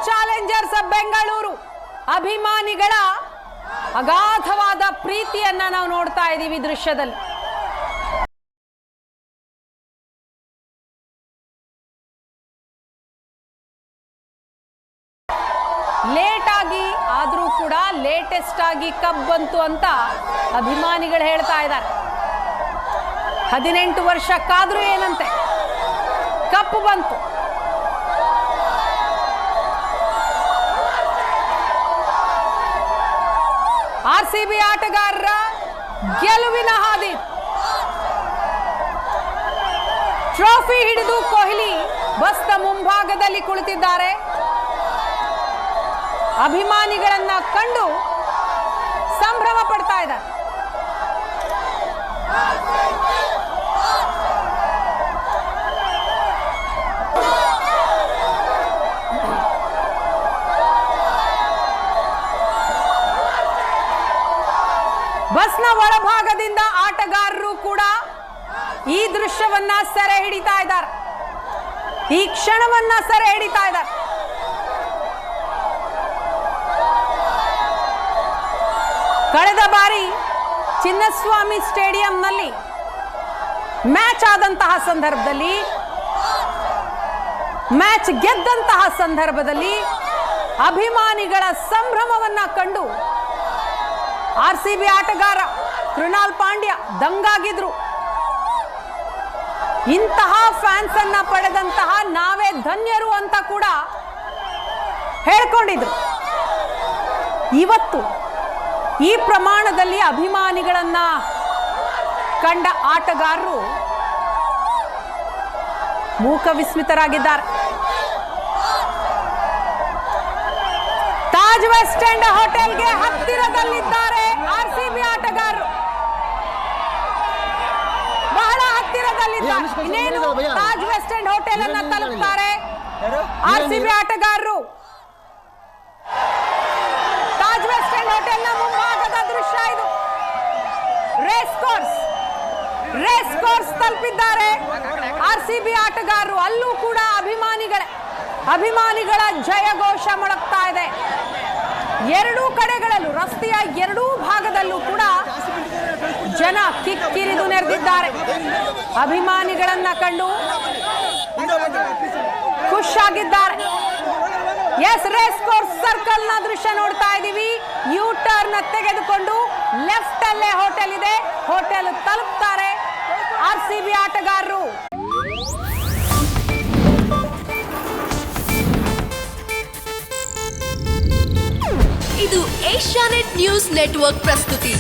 Challengers Bengaluru ಅಭಿಮಾನಿಗಳ ಅಗಾಧವಾದ ಪ್ರೀತಿಯನ್ನ ನಾವು ನೋಡ್ತಾ ಇದ್ದೀವಿ ದೃಶ್ಯದಲ್ಲಿ. ಲೇಟ್ ಆಗಿ ಆದ್ರೂ ಕೂಡ ಲೇಟೆಸ್ಟ್ ಆಗಿ ಕಪ್ ಬಂತು ಅಂತ ಅಭಿಮಾನಿಗಳು ಹೇಳ್ತಾ ಇದ್ದಾರೆ. 18 ವರ್ಷಕ್ಕಾದ್ರೂ ಏನಂತೆ ಕಪ್ ಬಂತು. ಆರ್ಸಿಬಿ ಆಟಗಾರರ ಗೆಲುವಿನ ಹಾದಿ. ಟ್ರೋಫಿ ಹಿಡಿದು ಕೊಹ್ಲಿ ಬಸ್ನ ಮುಂಭಾಗದಲ್ಲಿ ಕುಳಿತಿದ್ದಾರೆ. ಅಭಿಮಾನಿಗಳನ್ನ ಕಂಡು ಸಂಭ್ರಮ ಪಡ್ತಾ ಇದ್ದಾರೆ. ಬಸ್ನ ಒಳಭಾಗದಿಂದ ಆಟಗಾರರು ಕೂಡ ಈ ದೃಶ್ಯವನ್ನ ಸೆರೆ ಹಿಡಿತಾ ಇದ್ದಾರೆ. ಈ ಕ್ಷಣವನ್ನ ಸೆರೆ ಹಿಡಿತಾ ಇದ್ದಾರೆ. ಕಳೆದ ಬಾರಿ ಚಿನ್ನಸ್ವಾಮಿ ಸ್ಟೇಡಿಯಂನಲ್ಲಿ ಮ್ಯಾಚ್ ಆದಂತಹ ಸಂದರ್ಭದಲ್ಲಿ, ಮ್ಯಾಚ್ ಗೆದ್ದಂತಹ ಸಂದರ್ಭದಲ್ಲಿ ಅಭಿಮಾನಿಗಳ ಸಂಭ್ರಮವನ್ನ ಕಂಡು ಆರ್ಸಿಬಿ ಆಟಗಾರ ಕೃಣಾಲ್ ಪಾಂಡ್ಯ ದಂಗಾಗಿದ್ರು. ಇಂತಹ ಫ್ಯಾನ್ಸ್ ಅನ್ನ ಪಡೆದಂತಹ ನಾವೇ ಧನ್ಯರು ಅಂತ ಕೂಡ ಹೇಳ್ಕೊಂಡಿದ್ರು. ಇವತ್ತು ಈ ಪ್ರಮಾಣದಲ್ಲಿ ಅಭಿಮಾನಿಗಳನ್ನ ಕಂಡ ಆಟಗಾರರು ಮೂಕ ವಿಸ್ಮಿತರಾಗಿದ್ದಾರೆ. ತಾಜ್ ವೆಸ್ಟ್ ಎಂಡ್ ಹೋಟೆಲ್ಗೆ ಹತ್ತಿರದಲ್ಲಿದ್ದಾರೆ ಆರ್ಸಿಬಿ ಆಟಗಾರರು. ಬಹಳ ಹತ್ತಿರದಲ್ಲಿದ್ದಾರೆ. ಇನ್ನೇನು ತಾಜ್ ವೆಸ್ಟ್ ಎಂಡ್ ಹೋಟೆಲ್ ಅನ್ನ ತಲುಪ್ತಾರೆ ಆರ್ಸಿಬಿ ಆಟಗಾರರು. ತಾಜ್ ವೆಸ್ಟ್ ಎಂಡ್ ಹೋಟೆಲ್ ನ ಮುಂಭಾಗದ ದೃಶ್ಯ ಇದು. ರೇಸ್ ಕೋರ್ಸ್ ತಲುಪಿದ್ದಾರೆ ಆರ್ಸಿಬಿ ಆಟಗಾರರು. ಅಲ್ಲೂ ಕೂಡ ಅಭಿಮಾನಿಗಳ ಜಯಘೋಷ ಮೊಳಗ್ತಾ ಇದೆ. ಎರಡೂ ಕಡೆಗಳಲ್ಲೂ, ರಸ್ತೆಯ ಎರಡೂ ಭಾಗದಲ್ಲೂ ಕೂಡ ಜನ ಕಿಕ್ಕಿರಿದು ನೆರೆದಿದ್ದಾರೆ. ಅಭಿಮಾನಿಗಳನ್ನ ಕಂಡು ಖುಷಿಯಾಗಿದ್ದಾರೆ. ಎಸ್, ರೇಸ್ ಕೋರ್ಸ್ ಸರ್ಕಲ್ ನ ದೃಶ್ಯ ನೋಡ್ತಾ ಇದ್ದೀವಿ. ಯೂ ಟರ್ನ್ ತೆಗೆದುಕೊಂಡು ಲೆಫ್ಟ್ ಅಲ್ಲೇ ಹೋಟೆಲ್ ಇದೆ. ಹೋಟೆಲ್ ತಲುಪ್ತಾರೆ ಆರ್ಸಿಬಿ ಆಟಗಾರರು. ಇದು ಏಷ್ಯಾನೆಟ್ ನ್ಯೂಸ್ ನೆಟ್ವರ್ಕ್ ಪ್ರಸ್ತುತಿ.